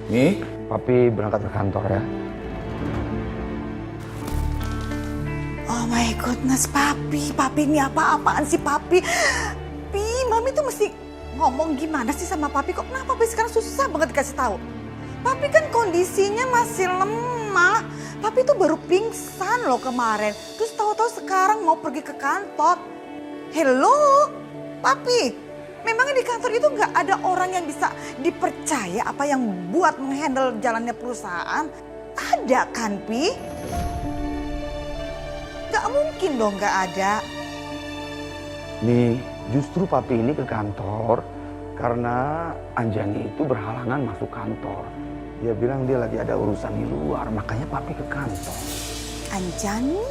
Nih, Papi berangkat ke kantor ya. Oh my goodness, Papi. Papi ini apa-apaan sih, Papi? Mami tuh mesti ngomong gimana sih sama Papi? Kok kenapa Papi sekarang susah banget dikasih tahu? Papi kan kondisinya masih lemah. Papi tuh baru pingsan loh kemarin. Terus tahu-tahu sekarang mau pergi ke kantor. Hello, Papi. Memangnya di kantor itu nggak ada orang yang bisa dipercaya apa yang buat menghandle jalannya perusahaan? Ada kan, Pi? Gak mungkin dong gak ada. Nih, justru Papi ini ke kantor karena Anjani itu berhalangan masuk kantor. Dia bilang dia lagi ada urusan di luar, makanya Papi ke kantor. Anjani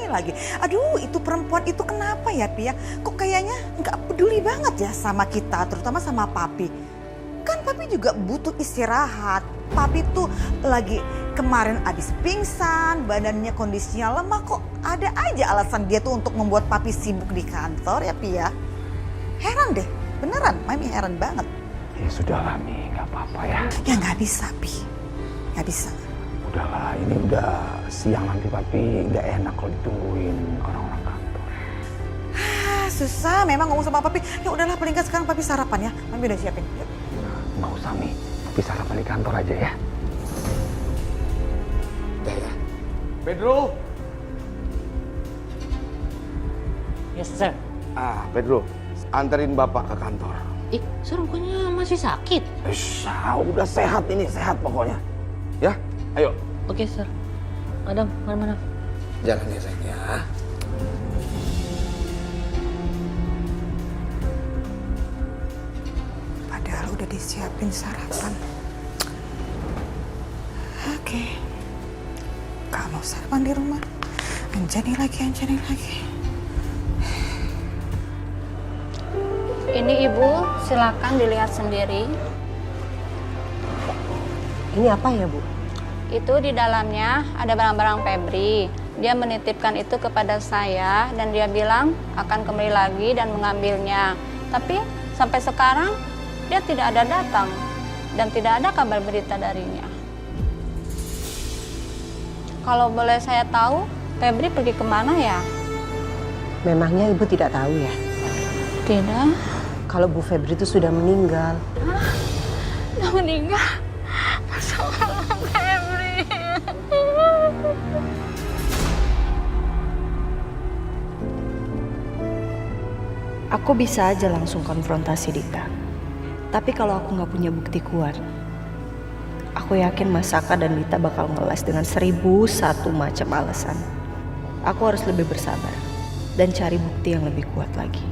lagi. Aduh, itu perempuan itu kenapa ya, Pi ya? Kok kayaknya nggak peduli banget ya sama kita, terutama sama Papi. Kan Papi juga butuh istirahat. Papi tuh lagi kemarin abis pingsan, badannya kondisinya lemah. Kok ada aja alasan dia tuh untuk membuat Papi sibuk di kantor ya, Pi ya? Heran deh, beneran, Mami heran banget. Ya sudahlah, Mi, nggak apa-apa ya. Ya nggak bisa, Pi. Nggak bisa. Udahlah, ini udah siang, nanti Papi nggak enak kalau ditungguin orang-orang kantor. Susah memang ngomong sama Papi. Ya udahlah, paling nggak sekarang Papi sarapan ya. Mami udah siapin. Yuk. Nggak usah, Mi. Papi sarapan di kantor aja ya. Udah ya. Pedro! Yes, sir. Pedro, anterin Bapak ke kantor. Ih, sir, rupanya masih sakit. Udah sehat ini, sehat pokoknya. Ya, ayo. Oke, sir. Madam, mana? Jalan ya, sayang ya. Padahal udah disiapin sarapan. Oke. Kamu sarapan di rumah. Anjani lagi. Ini Ibu, silakan dilihat sendiri. Ini apa ya, Bu? Itu di dalamnya ada barang-barang Febri. Dia menitipkan itu kepada saya dan dia bilang akan kembali lagi dan mengambilnya. Tapi sampai sekarang dia tidak ada datang dan tidak ada kabar berita darinya. Kalau boleh saya tahu, Febri pergi kemana ya? Memangnya Ibu tidak tahu ya? Tidak. Kalau Bu Febri itu sudah meninggal. Sudah meninggal? Masalah Febri. Aku bisa aja langsung konfrontasi Dika. Tapi kalau aku nggak punya bukti kuat, aku yakin Mas Saka dan Dita bakal ngeles dengan 1001 macam alasan. Aku harus lebih bersabar dan cari bukti yang lebih kuat lagi.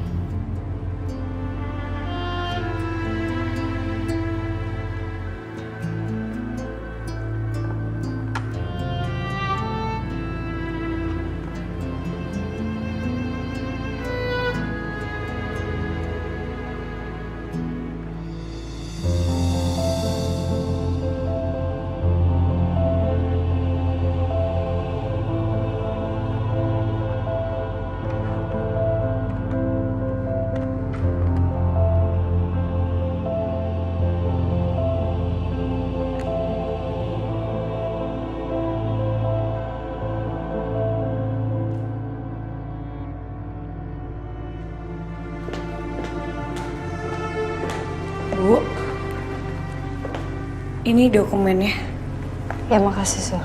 Bu, ini dokumennya. Ya, makasih, Sur.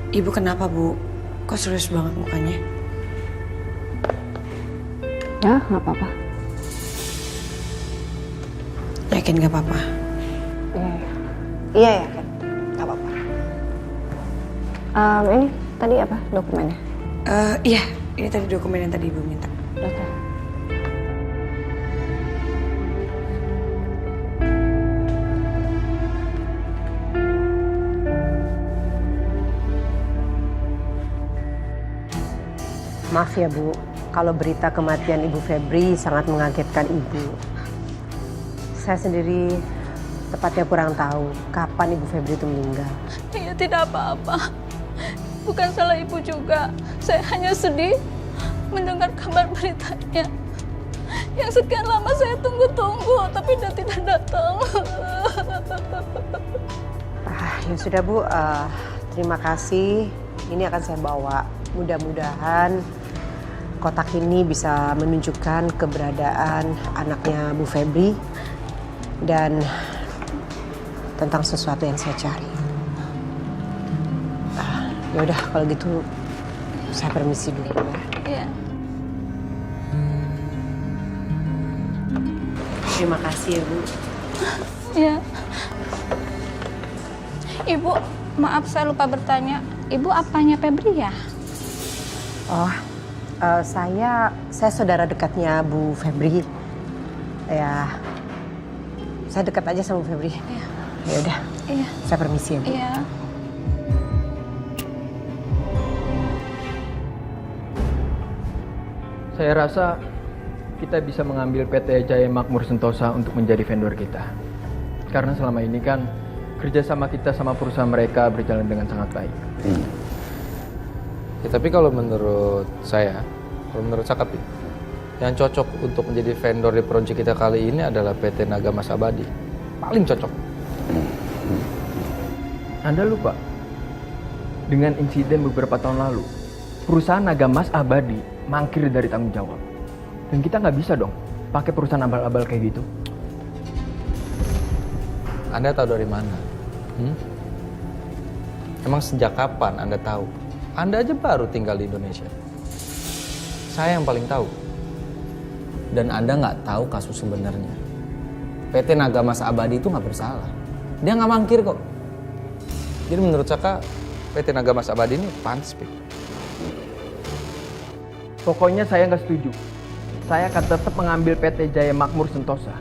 Ibu kenapa, Bu? Kok serius banget mukanya? Ya, nggak apa-apa. Yakin gak apa-apa? Iya, yakin. Nggak apa-apa. Ini tadi apa dokumennya? Iya, ini tadi dokumen yang tadi Ibu minta. Oke. Maaf ya, Bu. Kalau berita kematian Ibu Febri sangat mengagetkan Ibu. Saya sendiri tepatnya kurang tahu kapan Ibu Febri itu meninggal. Iya, tidak apa-apa. Bukan salah Ibu juga. Saya hanya sedih mendengar kabar beritanya. Yang sekian lama saya tunggu-tunggu, tapi dia tidak datang. Ya sudah Bu, terima kasih. Ini akan saya bawa. Mudah-mudahan kotak ini bisa menunjukkan keberadaan anaknya Bu Febri dan tentang sesuatu yang saya cari. Ya udah kalau gitu saya permisi dulu ya. Iya. Terima kasih ya Bu. Iya. Ibu, maaf saya lupa bertanya. Ibu apanya Febri ya? Oh, saya saudara dekatnya Bu Febri. Ya, saya dekat aja sama Bu Febri. Iya. Ya udah, Iya. saya permisi ya Bu. Iya. Saya rasa kita bisa mengambil PT Jaya Makmur Sentosa untuk menjadi vendor kita. Karena selama ini kan kerjasama kita sama perusahaan mereka berjalan dengan sangat baik. Ya, tapi kalau menurut saya, kalau menurut Sakapi, yang cocok untuk menjadi vendor di proyek kita kali ini adalah PT Naga Mas Abadi. Paling cocok. Anda lupa, dengan insiden beberapa tahun lalu, perusahaan Naga Mas Abadi mangkir dari tanggung jawab. Dan kita nggak bisa dong pakai perusahaan abal-abal kayak gitu. Anda tahu dari mana? Emang sejak kapan Anda tahu? Anda aja baru tinggal di Indonesia. Saya yang paling tahu. Dan Anda nggak tahu kasus sebenarnya. PT Naga Mas Abadi itu nggak bersalah. Dia nggak mangkir kok. Jadi menurut Saka, PT Naga Mas Abadi ini pantas, Pik. Pokoknya saya nggak setuju. Saya akan tetap mengambil PT Jaya Makmur Sentosa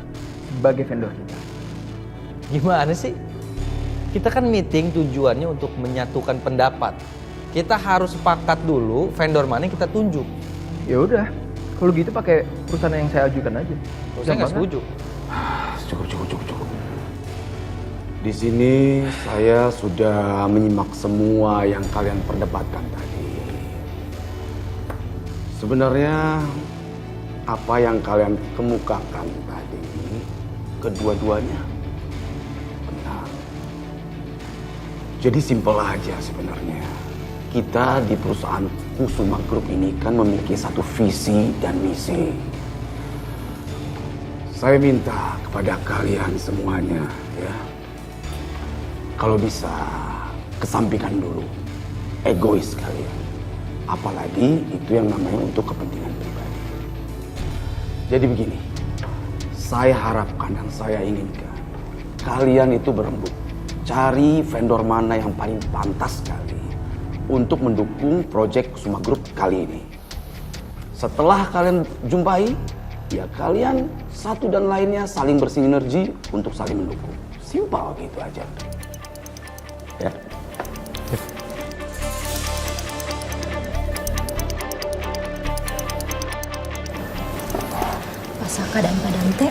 sebagai vendor kita. Gimana sih? Kita kan meeting tujuannya untuk menyatukan pendapat. Kita harus sepakat dulu vendor mana yang kita tunjuk. Ya udah, kalau gitu pakai perusahaan yang saya ajukan aja. Saya nggak setuju. Cukup. Di sini saya sudah menyimak semua yang kalian perdebatkan tadi. Sebenarnya apa yang kalian kemukakan tadi, kedua-duanya benar. Jadi simpel aja sebenarnya. Kita di perusahaan Kusuma Group ini kan memiliki satu visi dan misi. Saya minta kepada kalian semuanya ya, kalau bisa kesampingkan dulu egois kalian. Apalagi itu yang namanya untuk kepentingan pribadi. Jadi begini, saya harapkan dan saya inginkan kalian itu berembuk. Cari vendor mana yang paling pantas sekali untuk mendukung proyek Kusuma Group kali ini. Setelah kalian jumpai, ya kalian satu dan lainnya saling bersinergi untuk saling mendukung. Simpel gitu aja. Ya. Pak Saka dan Pak Dante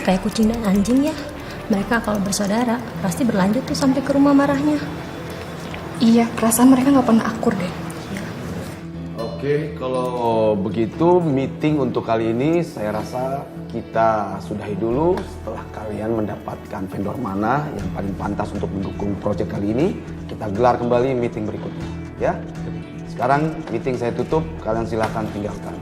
kayak kucing dan anjing ya. Mereka kalau bersaudara pasti berlanjut tuh sampai ke rumah marahnya. Iya, perasaan mereka nggak pernah akur deh. Oke, kalau begitu meeting untuk kali ini saya rasa kita sudahi dulu. Setelah kalian mendapatkan vendor mana yang paling pantas untuk mendukung proyek kali ini, kita gelar kembali meeting berikutnya. Ya, sekarang meeting saya tutup, kalian silakan tinggalkan.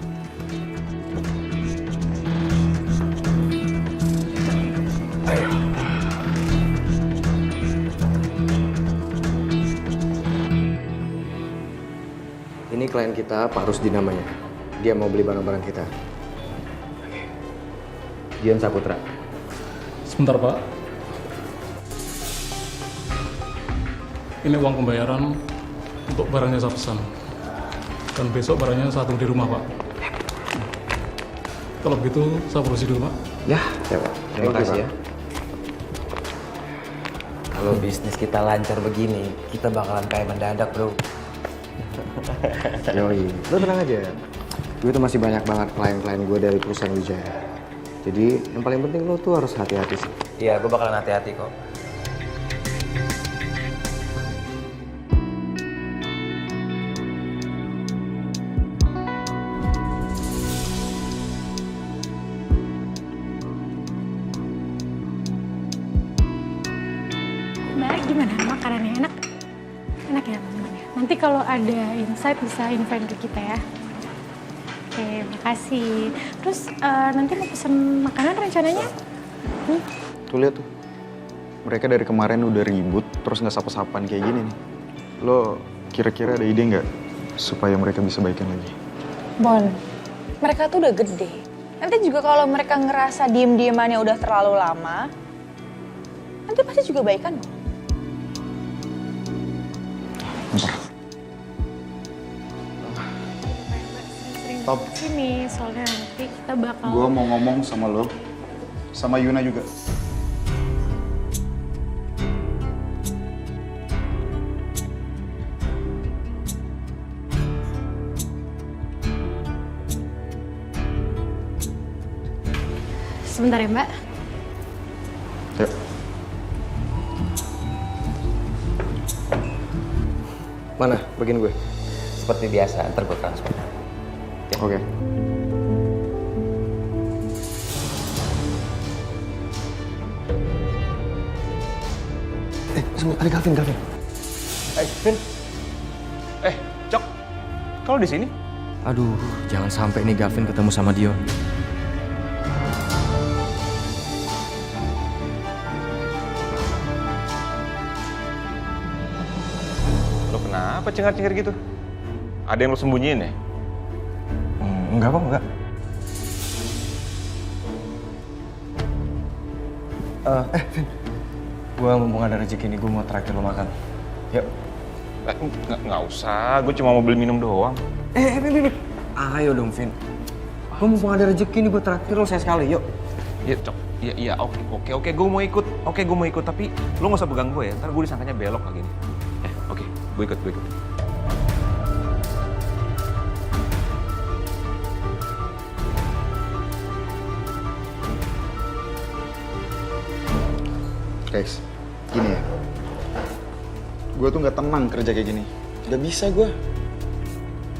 Ayo. Ini klien kita, Pak Rusdi namanya. Dia mau beli barang-barang kita. Dian Saputra. Sebentar, Pak. Ini uang pembayaran untuk barangnya saya pesan. Dan besok barangnya saya tunggu di rumah, Pak. Kalau begitu, saya produksi dulu, Pak. Ya, Pak. Terima kasih ya. Kalau bisnis kita lancar begini, kita bakalan kaya mendadak, bro. Yoi, lo tenang aja. Gue tuh masih banyak banget klien-klien gue dari perusahaan Wijaya. Jadi yang paling penting lo tuh harus hati-hati sih. Iya, gue bakalan hati-hati kok. Nanti kalau ada insight bisa infoin ke kita ya. Oke, makasih. Terus nanti mau pesen makanan rencananya? Tuh lihat tuh. Mereka dari kemarin udah ribut, terus nggak sapa-sapaan kayak gini nih. Lo kira-kira ada ide nggak supaya mereka bisa baikan lagi? Bon, mereka tuh udah gede. Nanti juga kalau mereka ngerasa diem-diemannya udah terlalu lama, nanti pasti juga baikan kok. Top. Sini, soalnya nanti kita bakal... Gue mau ngomong sama lo, sama Yuna juga. Sebentar ya, Mbak. Yuk. Mana bagian gue? Seperti biasa, ntar gue transfer. Ya. Oke. Ada Gavin. Vin. Cok. Kalau di sini? Aduh, jangan sampai nih Gavin ketemu sama Dion. Lo kenapa cengar-cengir gitu? Ada yang lo sembunyiin ya? Enggak kok, enggak. Vin. Gue mumpung ada rezeki nih, gue mau traktir lo makan. Yuk. Nggak usah, gue cuma mau beli minum doang. Vin. Ayo dong, Vin. Gue mumpung ada rezeki nih, gue traktir lo sekali, yuk. Iya, Cok. Iya, oke, gue mau ikut. Oke, gue mau ikut, tapi lo nggak usah pegang gue ya. Ntar gue disangkanya belok lagi nih. Oke, gue ikut. Guys, gini ya. Gue tuh nggak tenang kerja kayak gini. Gak bisa gue.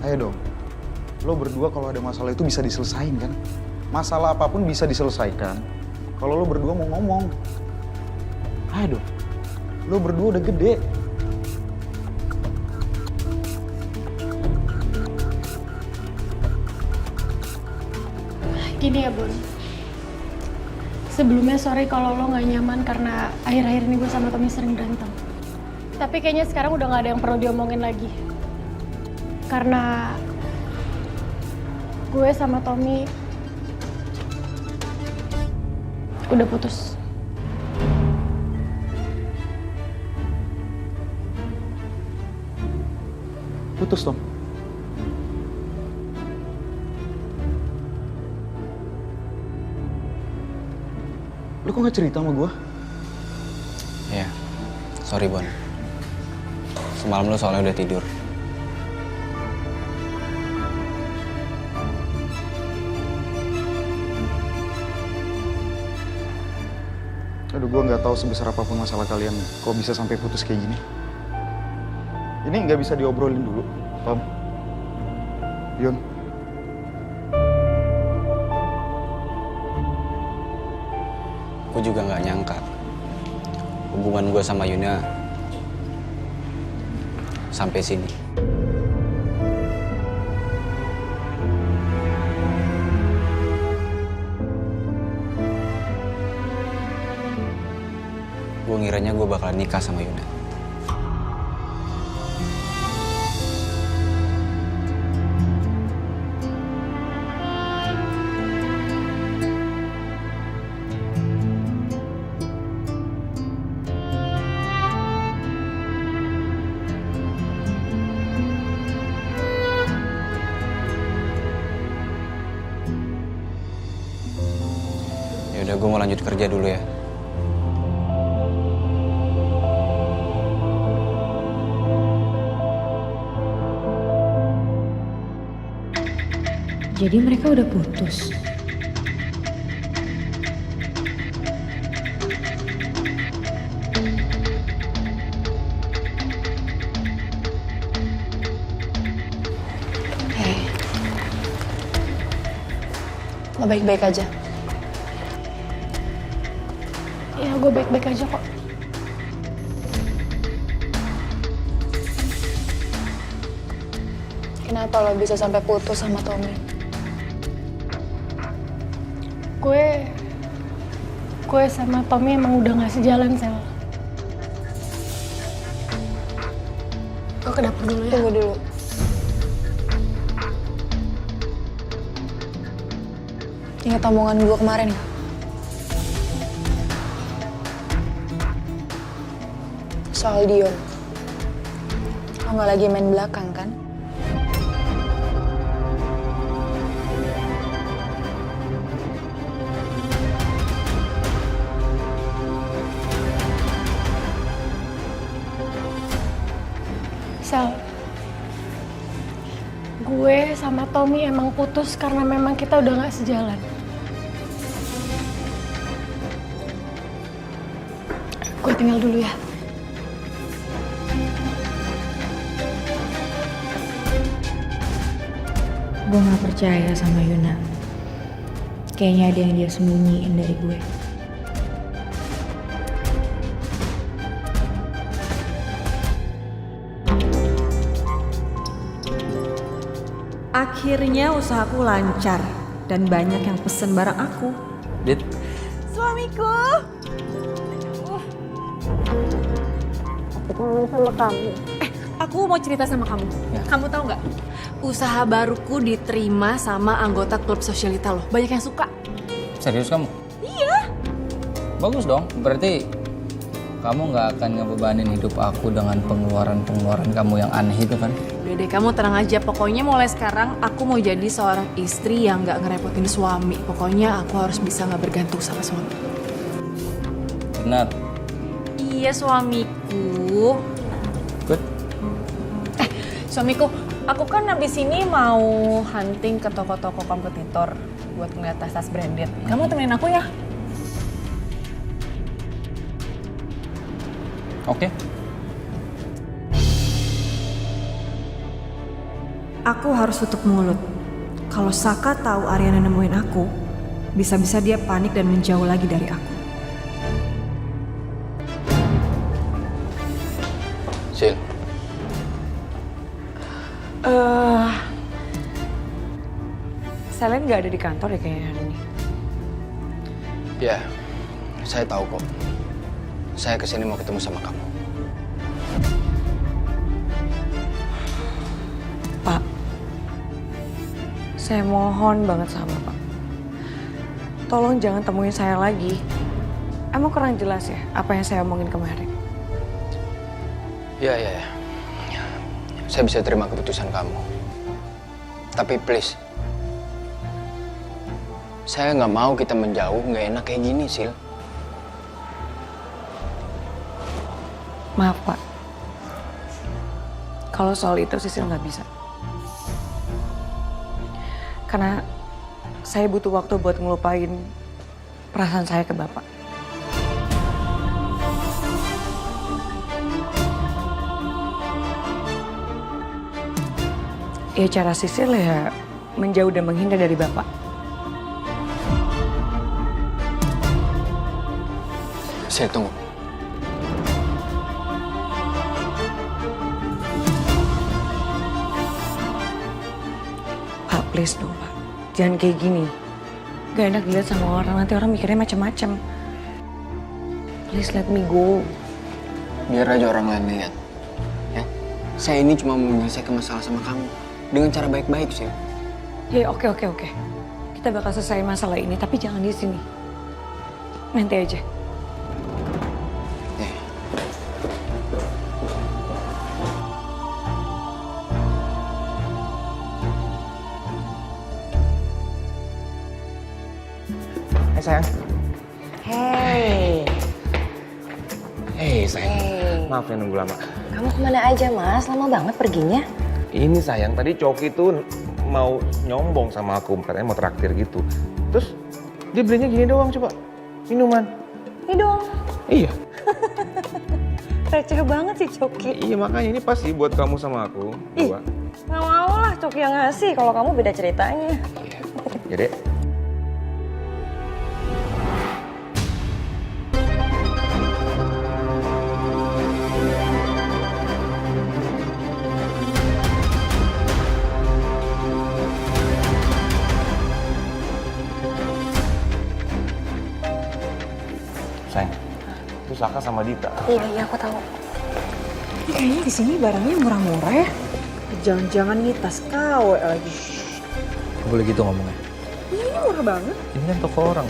Ayo dong. Lo berdua kalau ada masalah itu bisa diselesain kan? Masalah apapun bisa diselesaikan. Kalau lo berdua mau ngomong. Ayo dong. Lo berdua udah gede. Gini ya, Bun. Sebelumnya sorry kalau lo gak nyaman karena akhir-akhir ini gue sama Tommy sering berantem. Tapi kayaknya sekarang udah gak ada yang perlu diomongin lagi. Karena gue sama Tommy udah putus. Putus, Tom. Lo kok gak cerita sama gue? Iya, sorry Bon. Semalam lo soalnya udah tidur. Aduh, gue nggak tahu sebesar apapun masalah kalian kok bisa sampai putus kayak gini. Ini nggak bisa diobrolin dulu, Tom. Yun. Gue juga nggak nyangka hubungan gue sama Yuna sampai sini. Gue ngiranya gue bakal nikah sama Yuna. Yaudah, gue mau lanjut kerja dulu ya. Jadi mereka udah putus. Hey, lo baik-baik aja. Ya, gue baik-baik aja kok. Kenapa lo bisa sampai putus sama Tommy? Gue sama Tommy emang udah gak sejalan, Sel. Gue ke dapur dulu ya. Tunggu dulu. Ingat omongan gue kemarin gak? Soal Dion. Lo gak lagi main belakang kan? Sel, gue sama Tommy emang putus karena memang kita udah gak sejalan. Gue tinggal dulu ya. Gue gak percaya sama Yuna. Kayaknya ada yang dia sembunyiin dari gue. Akhirnya usahaku lancar dan banyak yang pesen barang aku. Dit, Suamiku. Aku kangen sama kamu. Aku mau cerita sama kamu. Kamu tahu nggak? Usaha baruku diterima sama anggota klub sosialita loh. Banyak yang suka. serius kamu? Iya. Bagus dong, berarti kamu nggak akan ngebebanin hidup aku dengan pengeluaran-pengeluaran kamu yang aneh itu kan? Udah deh, kamu tenang aja. Pokoknya mulai sekarang aku mau jadi seorang istri yang nggak ngerepotin suami. Pokoknya aku harus bisa nggak bergantung sama suami. Benar. Iya suamiku. Good. Suamiku, aku kan abis ini mau hunting ke toko-toko kompetitor buat ngeliat tas-tas branded. Kamu temenin aku ya? Oke. Aku harus tutup mulut. Kalau Saka tahu Ariana nemuin aku, bisa-bisa dia panik dan menjauh lagi dari aku. Sil. Selen nggak ada di kantor ya kayaknya hari ini. Ya, saya tahu kok. Saya kesini mau ketemu sama kamu. Pak, saya mohon banget sama Pak. Tolong jangan temuin saya lagi. Emang kurang jelas ya apa yang saya omongin kemarin? Ya. Saya bisa terima keputusan kamu. Tapi please, saya nggak mau kita menjauh, nggak enak kayak gini, Sil. Maaf Pak, kalau soal itu Sisil nggak bisa. Karena saya butuh waktu buat ngelupain perasaan saya ke Bapak. Ya cara Sisil ya menjauh dan menghindar dari Bapak. Saya tunggu. Pak, please dong Pak. Jangan kayak gini. Gak enak dilihat sama orang, nanti orang mikirnya macam-macam. Please let me go. Biar aja orang lain lihat. Ya, saya ini cuma mau menyelesaikan masalah sama kamu dengan cara baik-baik, Sil. Ya oke. Kita bakal selesai masalah ini, tapi jangan di sini. Nanti aja. Sayang. Hey. Hey sayang. Maaf ya nunggu lama. Kamu kemana aja mas? Lama banget perginya. Ini sayang, tadi Coki tuh mau nyombong sama aku, katanya mau traktir gitu. Terus dia belinya gini doang, coba minuman. Ini doang. Iya. Receh banget sih Coki. Iya makanya ini pasti buat kamu sama aku. Dua. Nggak mau lah Coki yang ngasih, kalau kamu beda ceritanya. Ya deh. Sayang, itu Saka sama Dita. Iya, aku tahu. Ini kayaknya di sini barangnya murah-murah ya. Jangan-jangan nih tas KW lagi. Gak boleh gitu ngomongnya. Ini murah banget. Ini kan toko orang.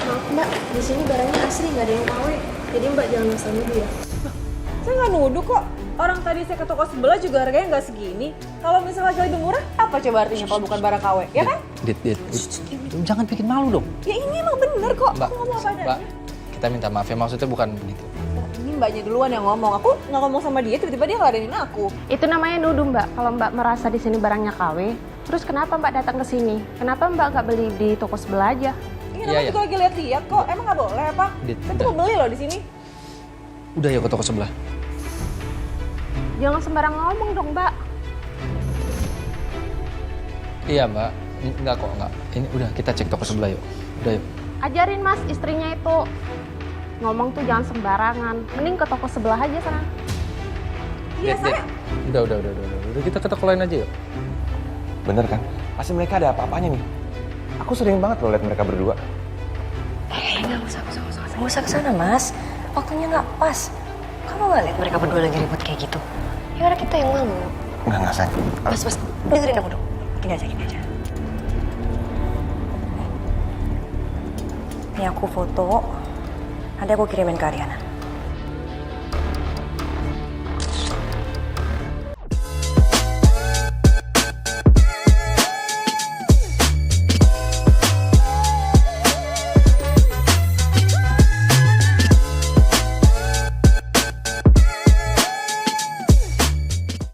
Maaf mbak, di sini barangnya asli, nggak ada yang KW. Jadi mbak jangan asal nuduh ya. Saya nggak nuduh kok. Orang tadi saya ke toko sebelah juga harganya nggak segini. Kalau misalnya lagi lebih murah, apa coba artinya kalau bukan barang KW, ya kan? Dit. Jangan bikin malu dong. Ya ini emang bener kok. Mbak, Aku ngomong apa adanya. Mbak, kita minta maaf ya, maksudnya bukan begitu. Ini mbaknya duluan yang ngomong. Aku nggak ngomong sama dia, tiba-tiba dia ngeladenin aku. Itu namanya nuduh mbak. Kalau mbak merasa di sini barangnya KW, terus kenapa mbak datang ke sini? Kenapa mbak nggak beli di toko sebelah aja? Ini namanya juga lagi lihat-lihat kok. Emang nggak boleh apa? Dit, Saya tuh mau beli loh di sini. Udah ya ke toko sebelah. Jangan sembarang ngomong dong mbak. Iya mbak, enggak kok, enggak. Ini udah kita cek toko sebelah yuk. Udah yuk. Ajarin mas istrinya itu. Ngomong tuh jangan sembarangan. Mending ke toko sebelah aja sana. Iya, saya. Udah kita ke toko lain aja yuk. Bener kan? Pasti mereka ada apa-apanya nih. Aku sering banget loh liat mereka berdua. Nggak usah ke sana, Mas. Waktunya nggak pas. Kamu nggak lihat mereka berdua lagi ribut kayak gitu? Ya udah kita yang malu. Enggak sayang. Mas, dengerin aku dong. Gini aja. Ini aku foto. Nanti aku kirimin ke Ariana.